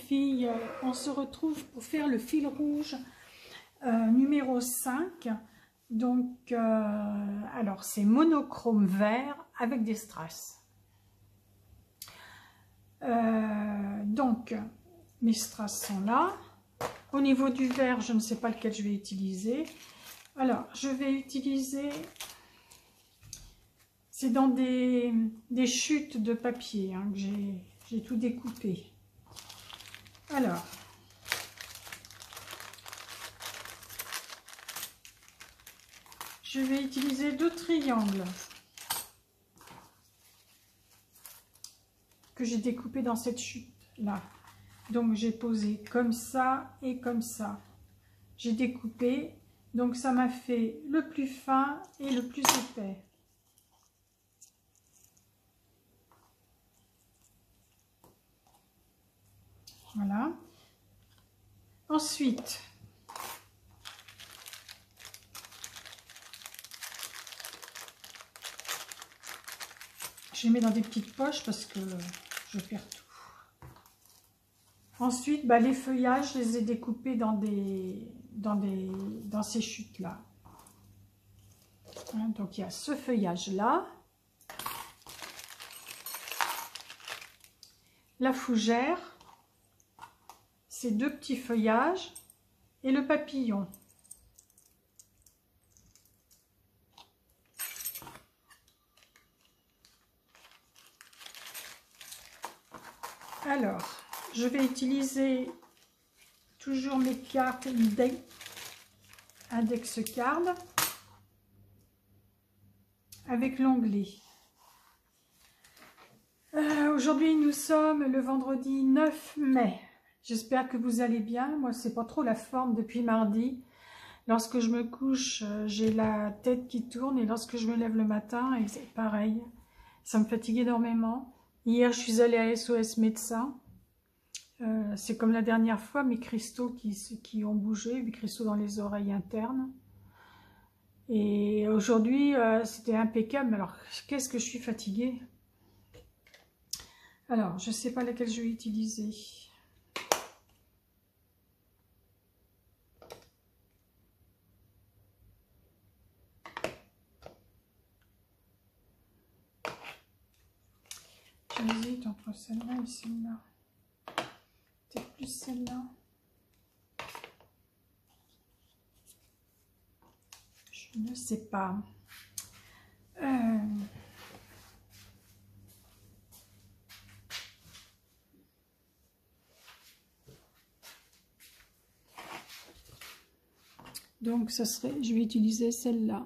filles, on se retrouve pour faire le fil rouge numéro 5. Donc, alors c'est monochrome vert avec des strass. Donc, mes strass sont là. Au niveau du vert, je ne sais pas lequel je vais utiliser. Alors, je vais utiliser... C'est dans des chutes de papier hein, que j'ai tout découpé. Alors, je vais utiliser 2 triangles que j'ai découpés dans cette chute-là. Donc, j'ai posé comme ça et comme ça. J'ai découpé, donc ça m'a fait le plus fin et le plus épais. Voilà. Ensuite, je les mets dans des petites poches parce que je perds tout. Ensuite, bah, les feuillages, je les ai découpés dans ces chutes-là. Hein, donc, il y a ce feuillage-là. La fougère. Ces 2 petits feuillages. Et le papillon. Alors, je vais utiliser toujours mes cartes index card avec l'onglet. Aujourd'hui, nous sommes le vendredi 9 mai. J'espère que vous allez bien. Moi, c'est pas trop la forme depuis mardi. Lorsque je me couche, j'ai la tête qui tourne et lorsque je me lève le matin, et c'est pareil. Ça me fatigue énormément. Hier, je suis allée à SOS médecin. C'est comme la dernière fois, mes cristaux qui ont bougé, mes cristaux dans les oreilles internes. Et aujourd'hui, c'était impeccable. Alors, qu'est-ce que je suis fatiguée. Alors, je ne sais pas laquelle je vais utiliser. J'hésite entre celle-là et celle-là. Peut-être plus celle-là. Je ne sais pas. Donc, ça serait, je vais utiliser celle-là.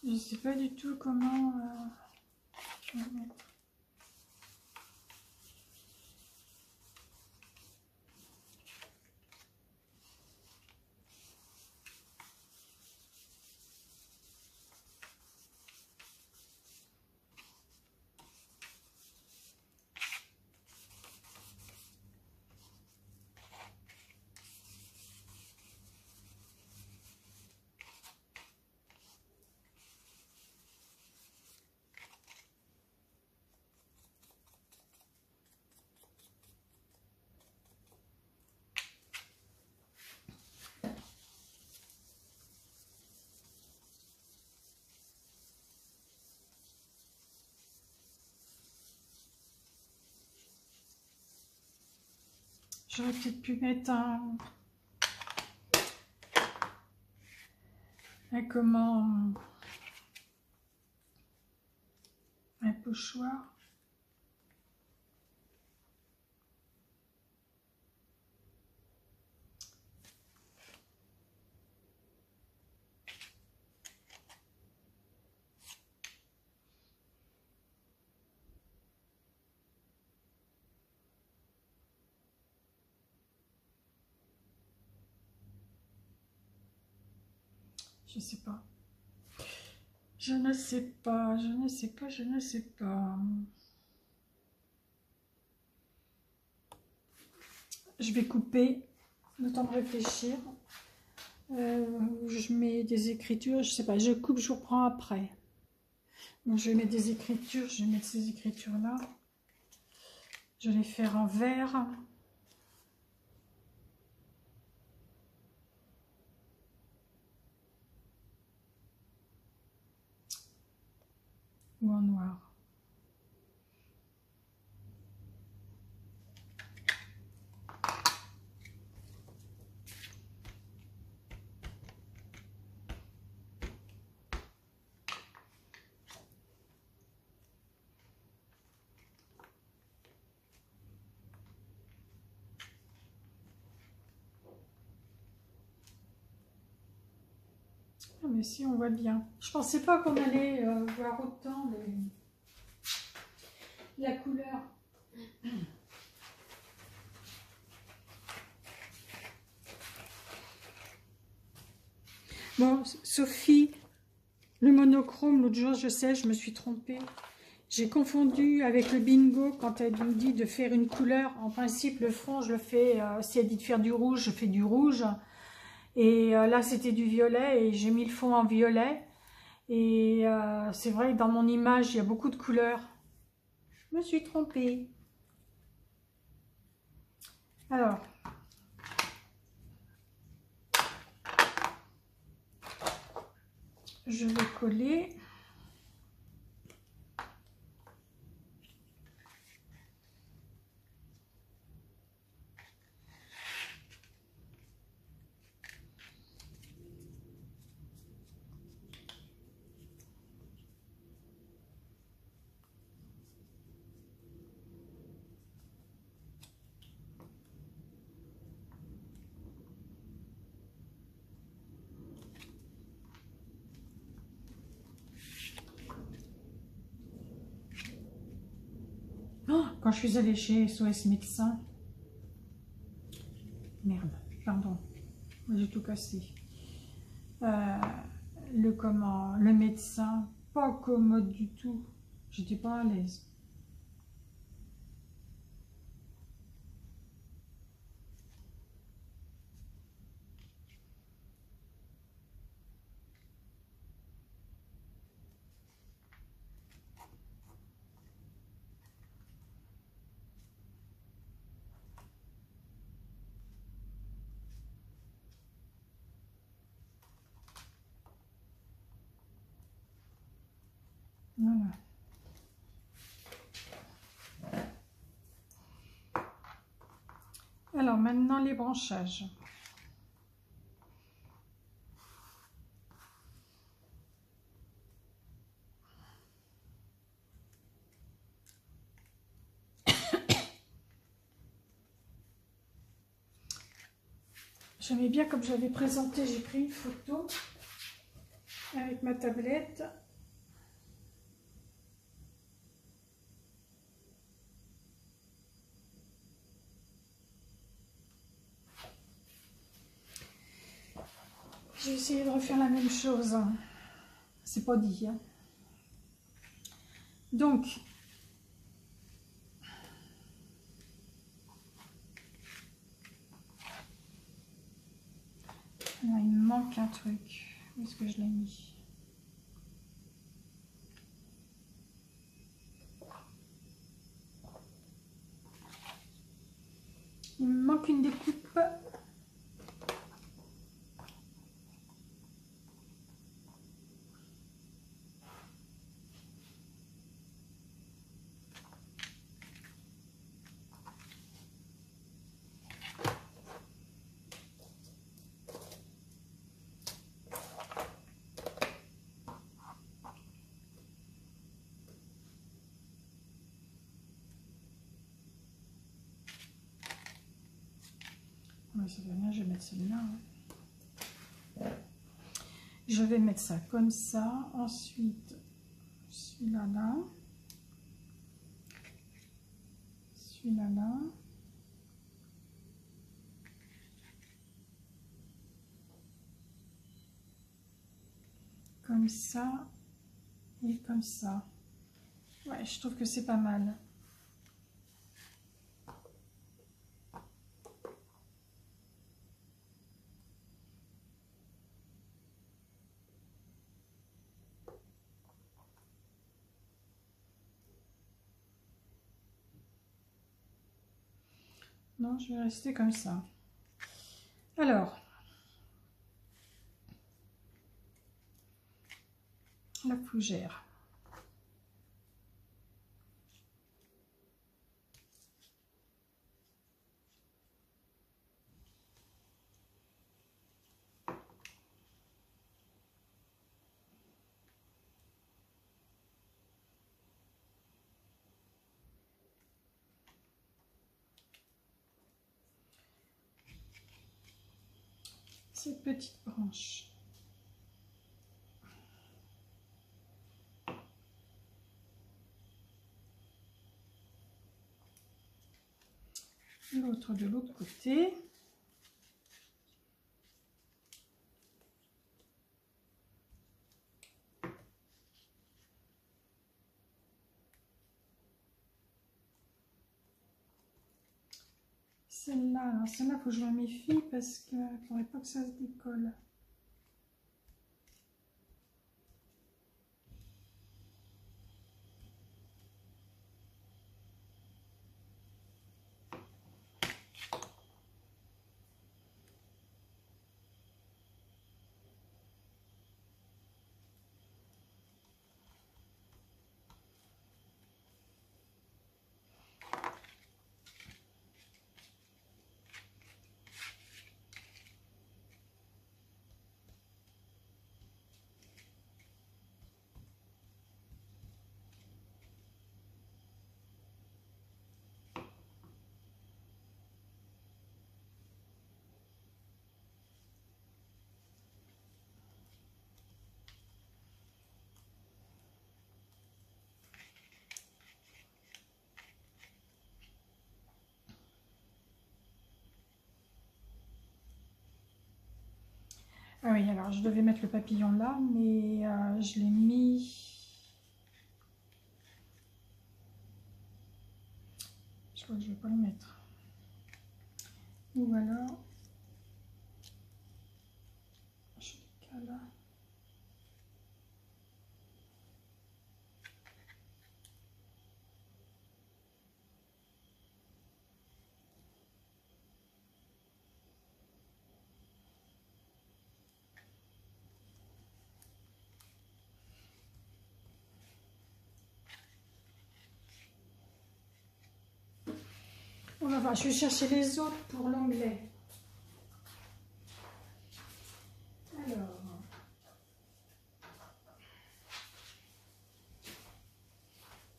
Je ne sais pas du tout comment mettre. J'aurais peut-être pu mettre un pochoir. Je sais pas. Je ne sais pas, je ne sais pas, je ne sais pas. Je vais couper, le temps de réfléchir. Je mets des écritures, je sais pas, je coupe, je vous reprends après. Donc je vais mettre des écritures, je vais mettre ces écritures-là. Je vais les faire en vert. Ou en noir. Ah, mais si, on voit bien. Je pensais pas qu'on allait voir autant la couleur. Bon, Sophie, le monochrome, l'autre jour, je sais, je me suis trompée. J'ai confondu avec le bingo quand elle me dit de faire une couleur. En principe, le fond, je le fais, si elle dit de faire du rouge, je fais du rouge. Et là, c'était du violet et j'ai mis le fond en violet. Et c'est vrai que dans mon image, il y a beaucoup de couleurs. Je me suis trompée. Alors, je vais coller. Oh, quand je suis allée chez SOS Médecin, merde, pardon, j'ai tout cassé. Le médecin, pas commode du tout. J'étais pas à l'aise. Voilà. Alors maintenant les branchages. J'aimais bien comme j'avais présenté, j'ai pris une photo avec ma tablette. J'ai essayé de refaire la même chose. C'est pas dit. Hein. Donc, là, il me manque un truc. Où est-ce que je l'ai mis? Il me manque une découpe. Oui, ça va bien, je vais mettre celle-là. Hein. Je vais mettre ça comme ça. Ensuite, celui-là là. Celui-là là. comme ça et comme ça. Ouais, je trouve que c'est pas mal. Non, je vais rester comme ça. Alors, la fougère. Cette petite branche. L'autre de l'autre côté. Celle-là, il faut que je me méfie parce qu'il ne faudrait pas que ça se décolle. Ah oui, alors je devais mettre le papillon là, mais je l'ai mis... Je crois que je ne vais pas le mettre. Ou alors... Je décale. On va voir, je vais chercher les autres pour l'onglet. Alors...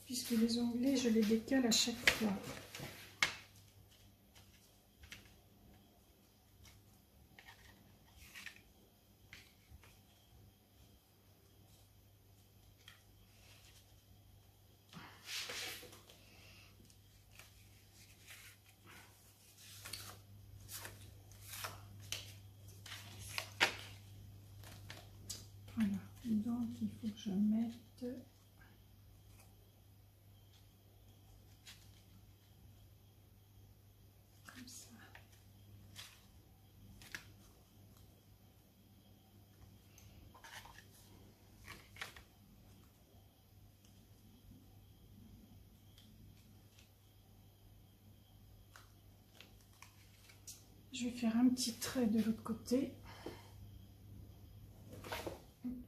Puisque les onglets, je les décale à chaque fois. Voilà, donc il faut que je mette... comme ça. Je vais faire un petit trait de l'autre côté.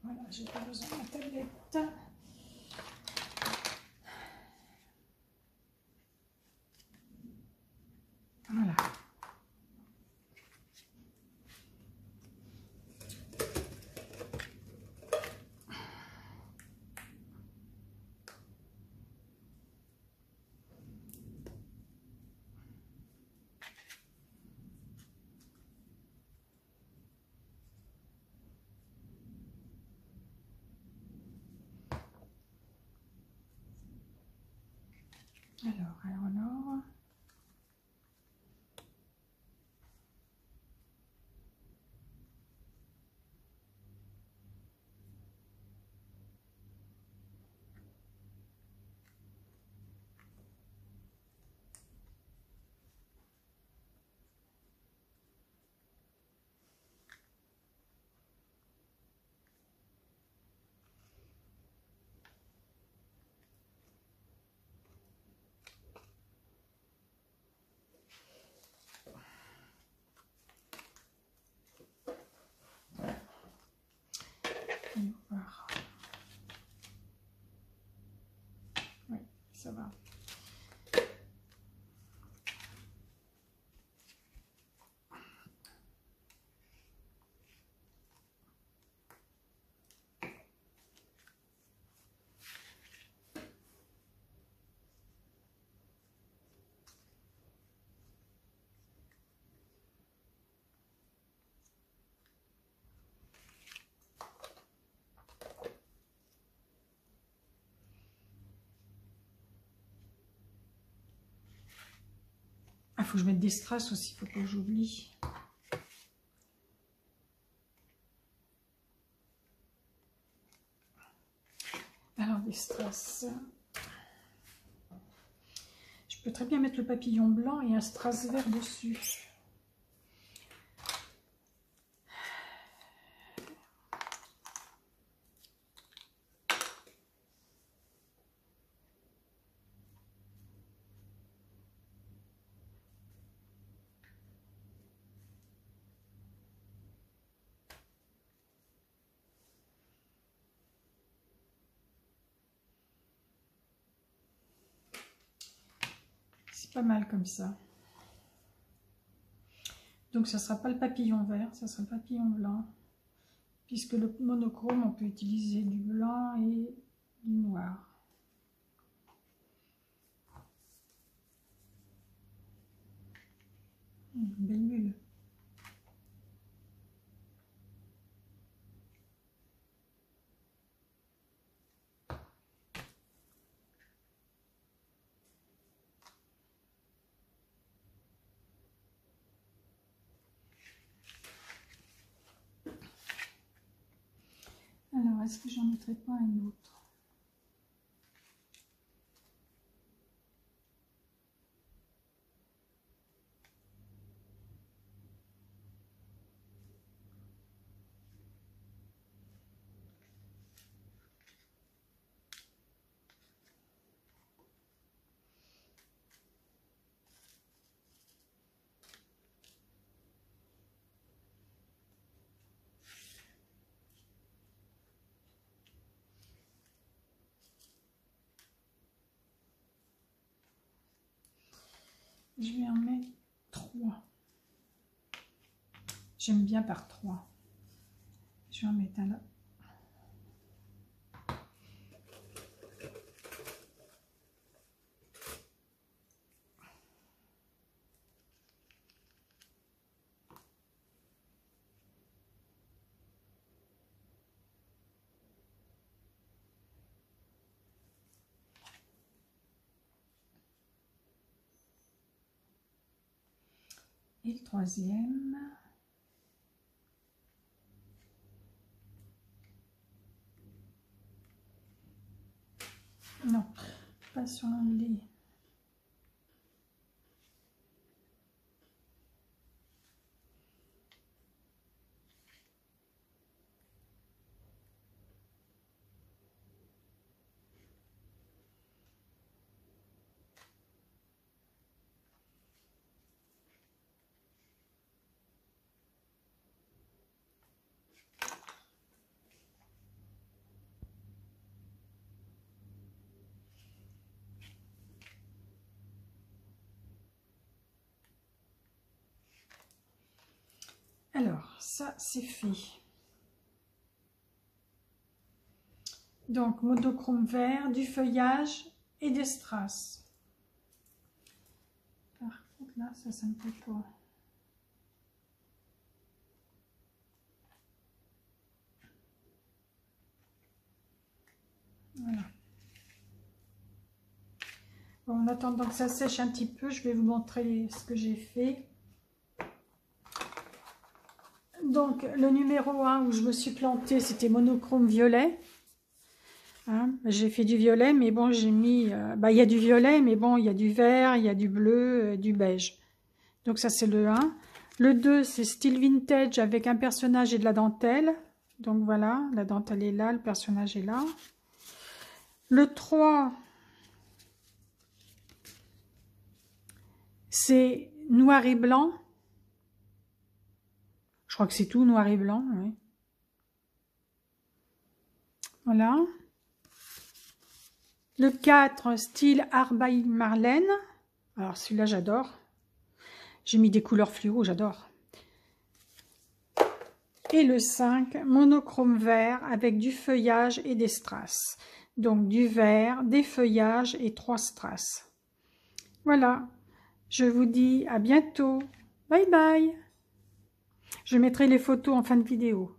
Voilà, j'ai pas besoin de ma tablette. Voilà. Alors. ça va. Ah, faut que je mette des strass aussi, faut pas que j'oublie. Alors, des strass. Je peux très bien mettre le papillon blanc et un strass vert dessus. C'est pas mal comme ça. Donc ça ne sera pas le papillon vert, ça sera le papillon blanc. Puisque le monochrome, on peut utiliser du blanc et du noir. Une belle bulle. Alors, est-ce que j'en mettrai pas un autre? Je vais en mettre 3. J'aime bien par 3. Je vais en mettre un là. Et le troisième. Non, pas sur les. Alors, ça c'est fait. Donc, monochrome vert, du feuillage et des strass. Par contre, là, ça me plaît pas. Voilà. Bon, en attendant que ça sèche un petit peu, je vais vous montrer ce que j'ai fait. Donc, le numéro 1 où je me suis plantée, c'était monochrome violet. Hein, j'ai fait du violet, mais bon, j'ai mis... il y a du violet, mais bon, il y a du vert, il y a du bleu, du beige. Donc ça, c'est le 1. Le 2, c'est style vintage avec un personnage et de la dentelle. Donc voilà, la dentelle est là, le personnage est là. Le 3, c'est noir et blanc. Je crois que c'est tout, noir et blanc. Oui. Voilà. Le 4, style Art by Marlène. Alors celui-là, j'adore. J'ai mis des couleurs fluo, j'adore. Et le 5, monochrome vert avec du feuillage et des strass. Donc du vert, des feuillages et 3 strass. Voilà. Je vous dis à bientôt. Bye bye. Je mettrai les photos en fin de vidéo.